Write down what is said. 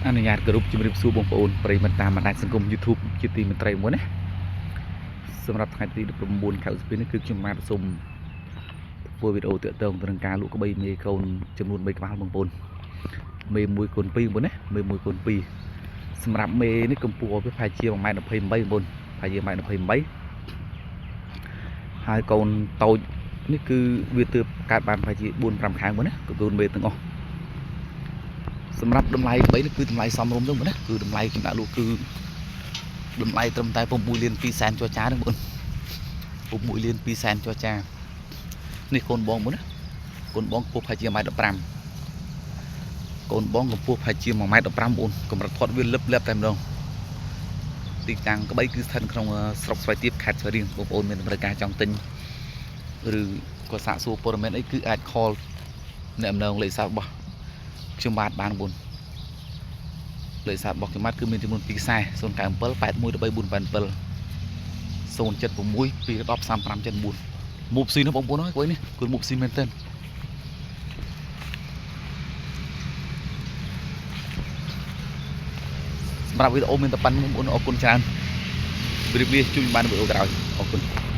អនុញ្ញាតគោរពជំរាបសួរបងប្អូនប្រិយមិត្តតាមបណ្ដាញសង្គម YouTube ជាទីមេត្រីមួយណាសម្រាប់ថ្ងៃទី19 ខែឧសភានេះគឺខ្ញុំបានសូមធ្វើវីដេអូទាក់ទងទៅនឹងការលក់ក្បីមេកូនចំនួន3ក្បាលបងប្អូនមេ1កូន2បងប្អូនណាមេ1កូន2សម្រាប់មេនេះកម្ពស់វាប្រហែលជា 1.28 ម៉ែត្របងប្អូនប្រហែលជា 1.28 ម៉ែត្រហើយកូនតូចនេះគឺវាទើបកើតបានប្រហែលជា 4-5 ខែមកណាកូនមេទាំងអស់សម្រាប់តម្លៃ3នេះគឺតម្លៃសមរម្យហ្នឹងណាគឺតម្លៃខ្ញុំដាក់លក់គឺតម្លៃត្រឹមតែ6លាន2សែនចុះចាហ្នឹងបង6លាន2សែនចុះចានេះកូនបងបងណាកូនបងកម្ពស់ប្រហែលជា 1.15 ម៉ែត្រកូនបងកម្ពស់ប្រហែលជា 1.15 ម៉ែត្របងកម្រិតធាត់វាលឹបតែម្ដងទីតាំងក្បីគឺស្ថិតក្នុងស្រុកស្វាយទៀបខេត្តស្វាយរៀងបងប្អូនមានតម្រូវការចង់ទិញឬក៏សាកសួរព័ត៌មានអីគឺអាច call អ្នកម្ដងលេខសាររបស់ខ្ញុំបាទបានបងលេខសាររបស់ខ្ញុំបាទគឺមានចំនួន2ខ្សែ097 81 13 487 076 210 3574មុបស៊ីនោះបងប្អូនអើយគាត់នេះគឺមុបស៊ីមែនទែនសម្រាប់វីដេអូមានតែប៉ុណ្្នឹងបងប្អូនអរគុណច្រើនជម្រាបលាជួបបានវីដេអូក្រោយអរគុណ